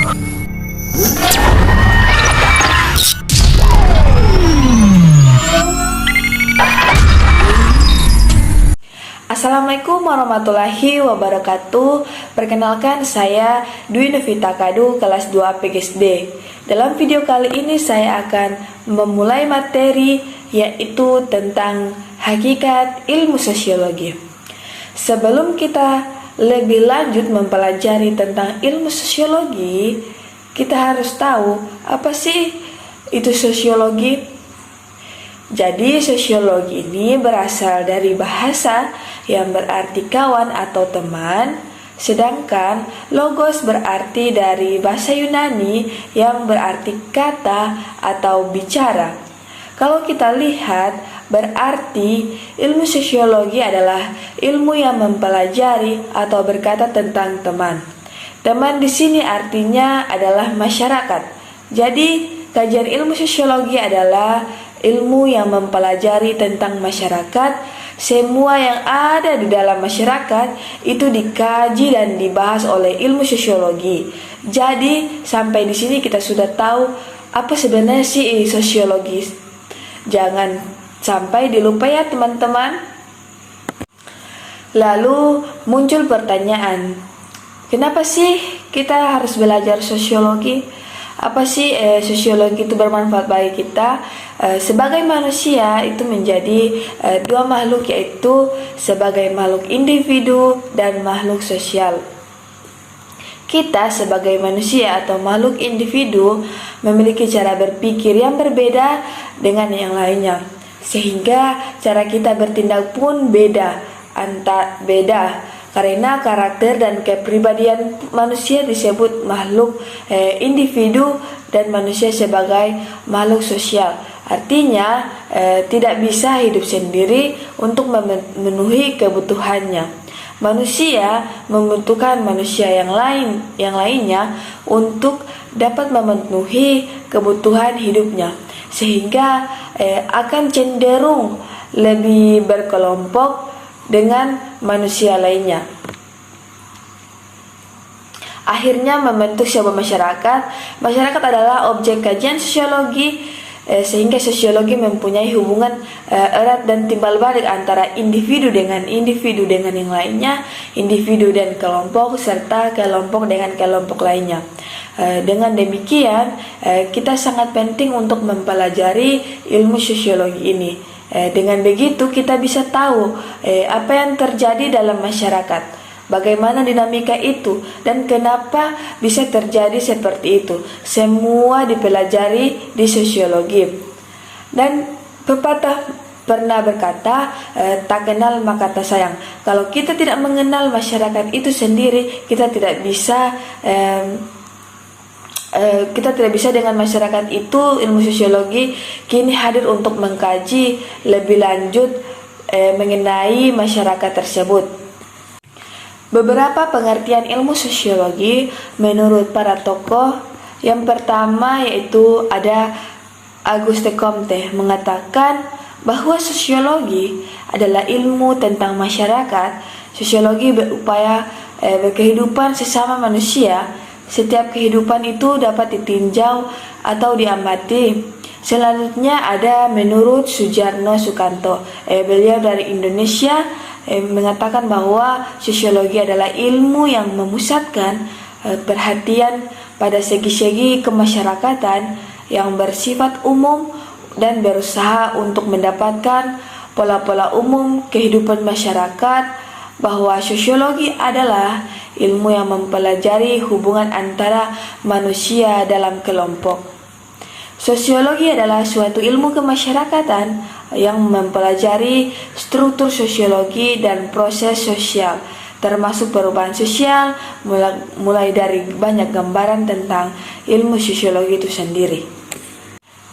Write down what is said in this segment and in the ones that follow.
Assalamualaikum warahmatullahi wabarakatuh. Perkenalkan, saya Dwi Novita Kadu, kelas 2 PGSD. Dalam video kali ini saya akan memulai materi yaitu tentang hakikat ilmu sosiologi. Sebelum kita lebih lanjut mempelajari tentang ilmu sosiologi, kita harus tahu apa sih itu sosiologi. Jadi sosiologi ini berasal dari bahasa yang berarti kawan atau teman, sedangkan logos berarti dari bahasa Yunani yang berarti kata atau bicara. Kalau kita lihat, berarti ilmu sosiologi adalah ilmu yang mempelajari atau berkata tentang teman. Teman di sini artinya adalah masyarakat. Jadi kajian ilmu sosiologi adalah ilmu yang mempelajari tentang masyarakat. Semua yang ada di dalam masyarakat itu dikaji dan dibahas oleh ilmu sosiologi. Jadi sampai di sini kita sudah tahu apa sebenarnya sih sosiologi. Jangan sampai dilupa ya teman-teman. Lalu muncul pertanyaan, kenapa sih kita harus belajar sosiologi? Apa sih sosiologi itu bermanfaat bagi kita? Sebagai manusia itu menjadi dua makhluk, yaitu sebagai makhluk individu dan makhluk sosial. Kita sebagai manusia atau makhluk individu memiliki cara berpikir yang berbeda dengan yang lainnya, sehingga cara kita bertindak pun beda. Karena karakter dan kepribadian manusia disebut makhluk individu dan manusia sebagai makhluk sosial. Artinya tidak bisa hidup sendiri untuk memenuhi kebutuhannya. Manusia membutuhkan manusia yang lainnya untuk dapat memenuhi kebutuhan hidupnya, sehingga akan cenderung lebih berkelompok dengan manusia lainnya. Akhirnya membentuk sebuah masyarakat. Masyarakat adalah objek kajian sosiologi, sehingga sosiologi mempunyai hubungan erat dan timbal balik antara individu dengan yang lainnya, individu dan kelompok, serta kelompok dengan kelompok lainnya. Dengan demikian, kita sangat penting untuk mempelajari ilmu sosiologi ini. Dengan begitu kita bisa tahu apa yang terjadi dalam masyarakat, bagaimana dinamika itu, dan kenapa bisa terjadi seperti itu. Semua dipelajari di sosiologi. Dan pepatah pernah berkata, tak kenal maka tak sayang. Kalau kita tidak mengenal masyarakat itu sendiri, kita tidak bisa dengan masyarakat itu. Ilmu sosiologi kini hadir untuk mengkaji lebih lanjut mengenai masyarakat tersebut. Beberapa pengertian ilmu sosiologi menurut para tokoh. Yang pertama yaitu ada Auguste Comte mengatakan bahwa sosiologi adalah ilmu tentang masyarakat. Sosiologi berupaya berkehidupan sesama manusia. Setiap kehidupan itu dapat ditinjau atau diamati. Selanjutnya ada menurut Sujarno Sukanto. Beliau dari Indonesia mengatakan bahwa sosiologi adalah ilmu yang memusatkan perhatian pada segi-segi kemasyarakatan yang bersifat umum dan berusaha untuk mendapatkan pola-pola umum kehidupan masyarakat. Bahwa sosiologi adalah ilmu yang mempelajari hubungan antara manusia dalam kelompok. Sosiologi adalah suatu ilmu kemasyarakatan yang mempelajari struktur sosiologi dan proses sosial, termasuk perubahan sosial, mulai dari banyak gambaran tentang ilmu sosiologi itu sendiri.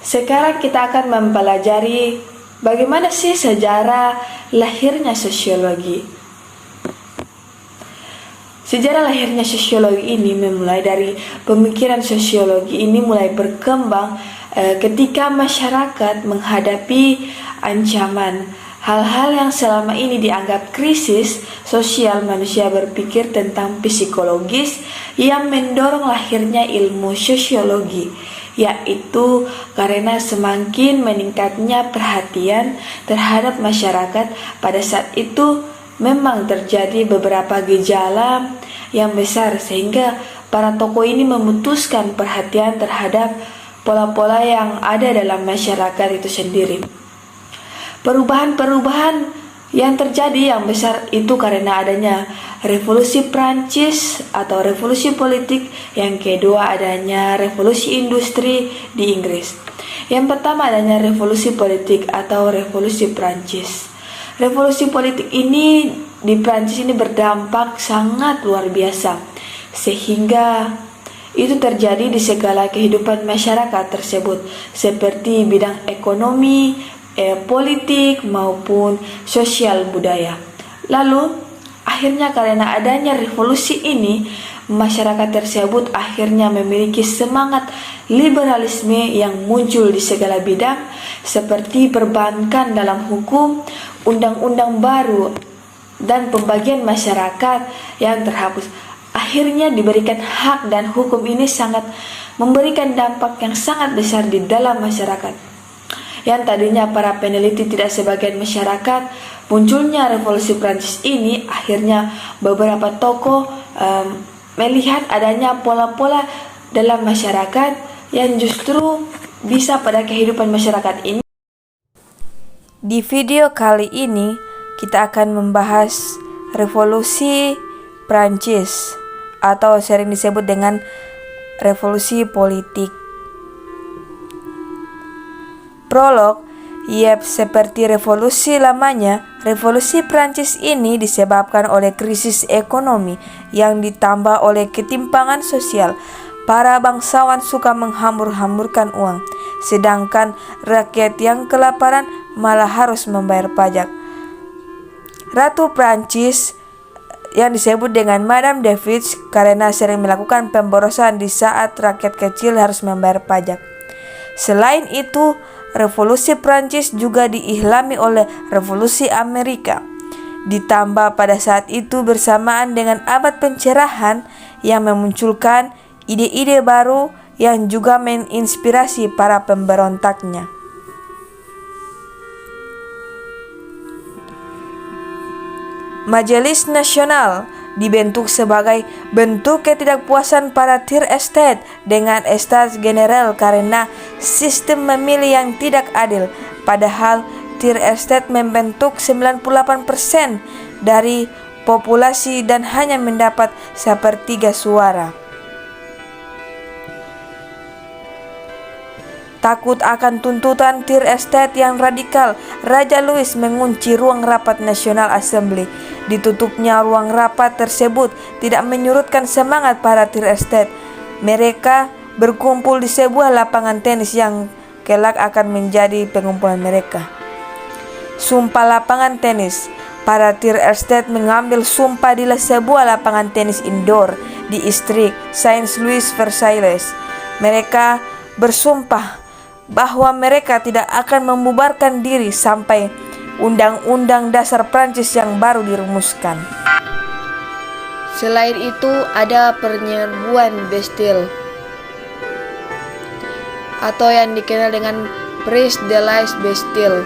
Sekarang kita akan mempelajari bagaimana sih sejarah lahirnya sosiologi. Sejarah lahirnya sosiologi ini memulai dari pemikiran sosiologi ini mulai berkembang ketika masyarakat menghadapi ancaman. Hal-hal yang selama ini dianggap krisis sosial manusia berpikir tentang psikologis yang mendorong lahirnya ilmu sosiologi, yaitu karena semakin meningkatnya perhatian terhadap masyarakat pada saat itu memang terjadi beberapa gejala yang besar sehingga para tokoh ini memutuskan perhatian terhadap pola-pola yang ada dalam masyarakat itu sendiri. Perubahan-perubahan yang terjadi yang besar itu karena adanya revolusi Prancis atau revolusi politik, yang kedua adanya revolusi industri di Inggris. Yang pertama adanya revolusi politik atau revolusi Prancis. Revolusi politik ini di Prancis ini berdampak sangat luar biasa, sehingga itu terjadi di segala kehidupan masyarakat tersebut, seperti bidang ekonomi, politik maupun sosial budaya. Lalu akhirnya karena adanya revolusi ini, masyarakat tersebut akhirnya memiliki semangat liberalisme yang muncul di segala bidang, seperti perbankan dalam hukum, undang-undang baru, dan pembagian masyarakat yang terhapus. Akhirnya diberikan hak, dan hukum ini sangat memberikan dampak yang sangat besar di dalam masyarakat. Yang tadinya para peneliti tidak sebagian masyarakat, munculnya revolusi Prancis ini akhirnya beberapa tokoh melihat adanya pola-pola dalam masyarakat yang justru bisa pada kehidupan masyarakat ini. Di video kali ini kita akan membahas revolusi Prancis atau sering disebut dengan revolusi politik. Prolog, seperti revolusi lamanya, revolusi Prancis ini disebabkan oleh krisis ekonomi yang ditambah oleh ketimpangan sosial. Para bangsawan suka menghambur-hamburkan uang, sedangkan rakyat yang kelaparan malah harus membayar pajak. Ratu Prancis yang disebut dengan Madame de Fitz karena sering melakukan pemborosan di saat rakyat kecil harus membayar pajak. Selain itu, revolusi Prancis juga diilhami oleh revolusi Amerika. Ditambah pada saat itu bersamaan dengan abad pencerahan yang memunculkan ide-ide baru yang juga menginspirasi para pemberontaknya. Majelis Nasional dibentuk sebagai bentuk ketidakpuasan para tiers estate dengan Estates General karena sistem memilih yang tidak adil. Padahal tiers estate membentuk 98% dari populasi dan hanya mendapat 1/3 suara. Takut akan tuntutan tiers estate yang radikal, Raja Louis mengunci ruang rapat National Assembly. Ditutupnya ruang rapat tersebut tidak menyurutkan semangat para tiers estate. Mereka berkumpul di sebuah lapangan tenis yang kelak akan menjadi pengumpulan mereka. Sumpah lapangan tenis. Para tiers estate mengambil sumpah di sebuah lapangan tenis indoor di distrik Saint-Louis Versailles. Mereka bersumpah bahwa mereka tidak akan membubarkan diri sampai Undang-Undang Dasar Prancis yang baru dirumuskan. Selain itu ada penyerbuan Bastille atau yang dikenal dengan Prise de la Bastille.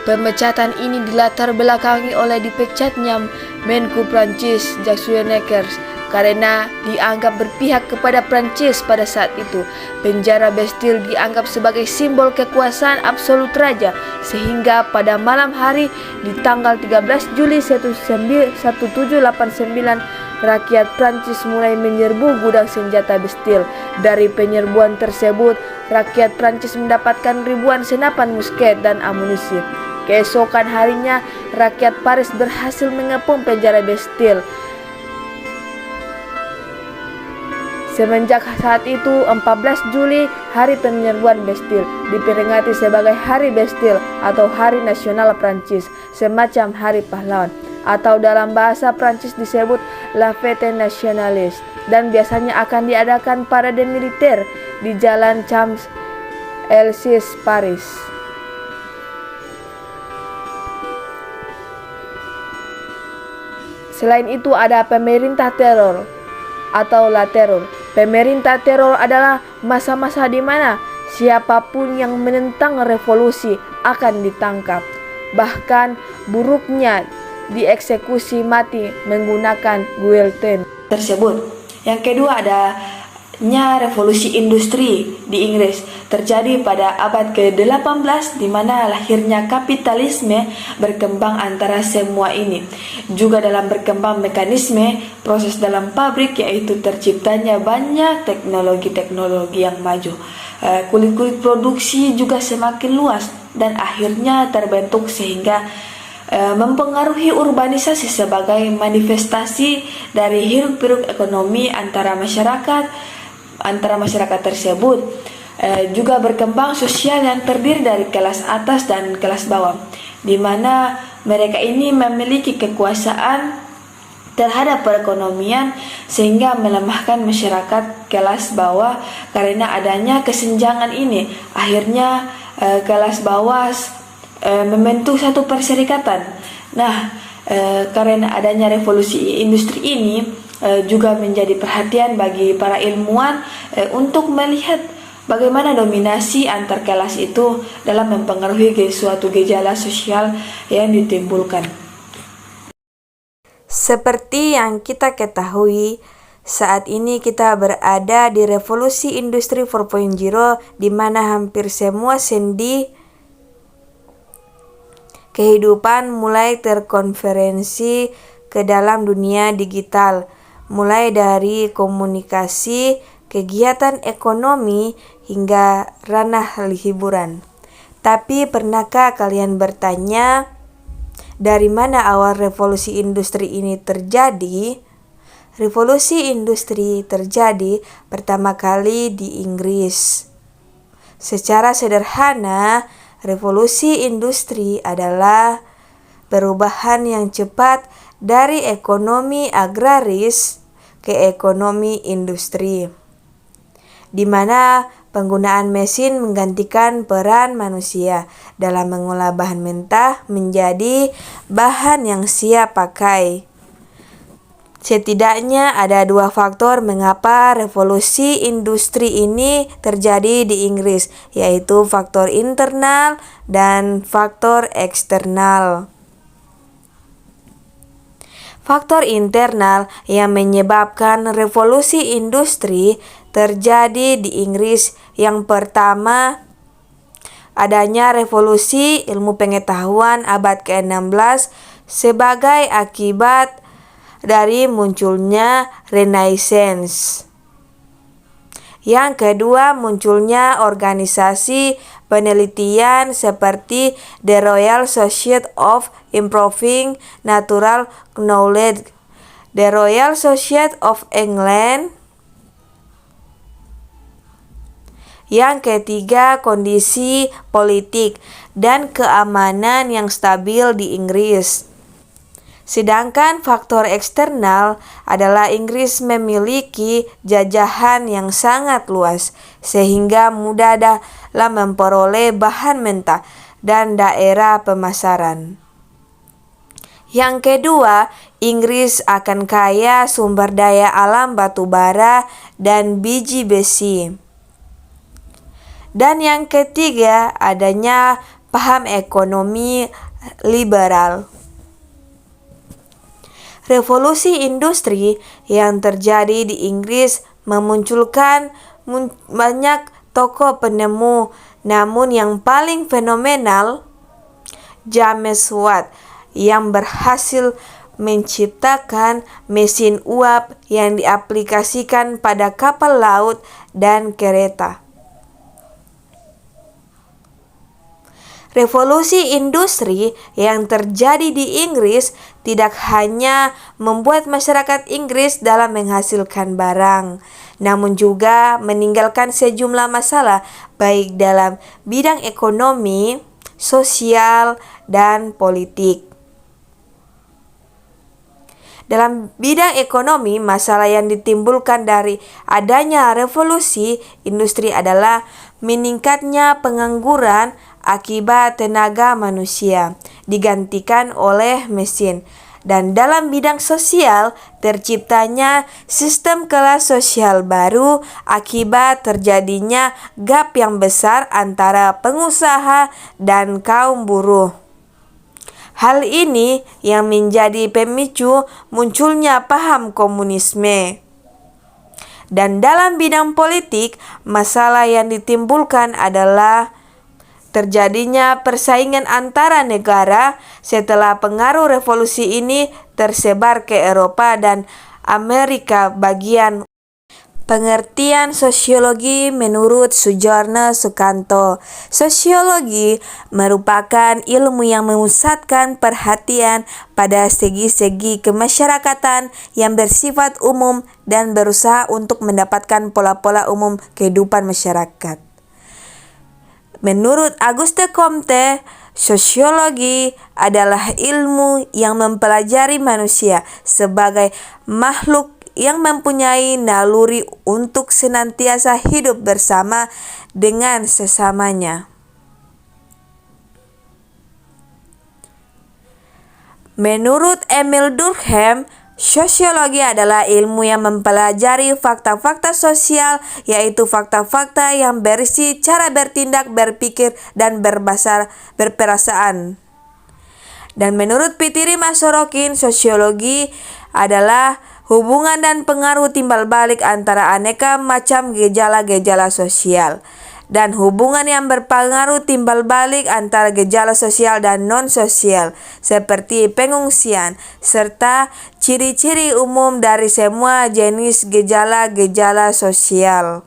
Pemecatan ini dilatar belakangi oleh dipecatnya Menku Prancis Jacques Necker karena dianggap berpihak kepada Prancis pada saat itu. Penjara Bastille dianggap sebagai simbol kekuasaan absolut raja, sehingga pada malam hari di tanggal 13 Juli 1789 rakyat Prancis mulai menyerbu gudang senjata Bastille. Dari penyerbuan tersebut, rakyat Prancis mendapatkan ribuan senapan musket dan amunisi. Keesokan harinya, rakyat Paris berhasil mengepung penjara Bastille. Semenjak saat itu, 14 Juli, hari penyerbuan Bastille, diperingati sebagai Hari Bastille atau Hari Nasional Prancis, semacam Hari Pahlawan, atau dalam bahasa Prancis disebut La Fête Nationaliste, dan biasanya akan diadakan parade militer di Jalan Champs-Élysées, Paris. Selain itu ada pemerintah teror atau la teror. Pemerintah teror adalah masa-masa di mana siapapun yang menentang revolusi akan ditangkap. Bahkan buruknya dieksekusi mati menggunakan guillotine tersebut. Yang kedua adanya revolusi industri di Inggris terjadi pada abad ke-18 di mana lahirnya kapitalisme berkembang antara semua ini. Juga dalam berkembang mekanisme proses dalam pabrik, yaitu terciptanya banyak teknologi-teknologi yang maju. Kulit-kulit produksi juga semakin luas dan akhirnya terbentuk sehingga mempengaruhi urbanisasi sebagai manifestasi dari hiruk-pikuk ekonomi antara masyarakat tersebut. Juga berkembang sosial yang terdiri dari kelas atas dan kelas bawah, di mana mereka ini memiliki kekuasaan terhadap perekonomian sehingga melemahkan masyarakat kelas bawah. Karena adanya kesenjangan ini, akhirnya kelas bawah membentuk satu perserikatan. Nah, karena adanya revolusi industri ini juga menjadi perhatian bagi para ilmuwan untuk melihat bagaimana dominasi antar kelas itu dalam mempengaruhi suatu gejala sosial yang ditimbulkan. Seperti yang kita ketahui, saat ini kita berada di revolusi industri 4.0 di mana hampir semua sendi kehidupan mulai terkonferensi ke dalam dunia digital, mulai dari komunikasi, kegiatan ekonomi, hingga ranah hiburan. Tapi pernahkah kalian bertanya, dari mana awal revolusi industri ini terjadi? Revolusi industri terjadi pertama kali di Inggris. Secara sederhana, revolusi industri adalah perubahan yang cepat dari ekonomi agraris ke ekonomi industri, di mana penggunaan mesin menggantikan peran manusia dalam mengolah bahan mentah menjadi bahan yang siap pakai. Setidaknya ada dua faktor mengapa revolusi industri ini terjadi di Inggris, yaitu faktor internal dan faktor eksternal. Faktor internal yang menyebabkan revolusi industri terjadi di Inggris yang pertama, adanya revolusi ilmu pengetahuan abad ke-16 sebagai akibat dari munculnya Renaissance. Yang kedua, munculnya organisasi penelitian seperti The Royal Society of Improving Natural Knowledge, The Royal Society of England. Yang ketiga, kondisi politik dan keamanan yang stabil di Inggris. Sedangkan faktor eksternal adalah Inggris memiliki jajahan yang sangat luas sehingga mudah dalam memperoleh bahan mentah dan daerah pemasaran. Yang kedua, Inggris akan kaya sumber daya alam batu bara dan biji besi. Dan yang ketiga, adanya paham ekonomi liberal. Revolusi industri yang terjadi di Inggris memunculkan banyak tokoh penemu, namun yang paling fenomenal James Watt yang berhasil menciptakan mesin uap yang diaplikasikan pada kapal laut dan kereta. Revolusi industri yang terjadi di Inggris tidak hanya membuat masyarakat Inggris dalam menghasilkan barang, namun juga meninggalkan sejumlah masalah baik dalam bidang ekonomi, sosial, dan politik. Dalam bidang ekonomi, masalah yang ditimbulkan dari adanya revolusi industri adalah meningkatnya pengangguran akibat tenaga manusia digantikan oleh mesin Dan dalam bidang sosial, terciptanya sistem kelas sosial baru akibat terjadinya gap yang besar antara pengusaha dan kaum buruh. Hal ini yang menjadi pemicu munculnya paham komunisme. Dan dalam bidang politik, masalah yang ditimbulkan adalah terjadinya persaingan antara negara setelah pengaruh revolusi ini tersebar ke Eropa dan Amerika bagian. Pengertian sosiologi menurut Sujarno Sukanto. Sosiologi merupakan ilmu yang memusatkan perhatian pada segi-segi kemasyarakatan yang bersifat umum dan berusaha untuk mendapatkan pola-pola umum kehidupan masyarakat. Menurut Auguste Comte, sosiologi adalah ilmu yang mempelajari manusia sebagai makhluk yang mempunyai naluri untuk senantiasa hidup bersama dengan sesamanya. Menurut Emile Durkheim, sosiologi adalah ilmu yang mempelajari fakta-fakta sosial, yaitu fakta-fakta yang berisi cara bertindak, berpikir, dan berperasaan. Dan menurut Pitiri Masorokin, sosiologi adalah hubungan dan pengaruh timbal balik antara aneka macam gejala-gejala sosial, dan hubungan yang berpengaruh timbal balik antara gejala sosial dan non-sosial, seperti pengungsian, serta ciri-ciri umum dari semua jenis gejala-gejala sosial.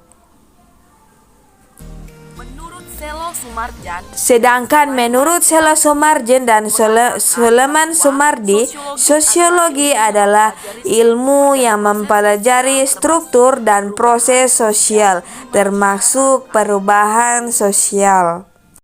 Sedangkan menurut Selo Soemarjan dan Suleman Sumardi, sosiologi adalah ilmu yang mempelajari struktur dan proses sosial, termasuk perubahan sosial.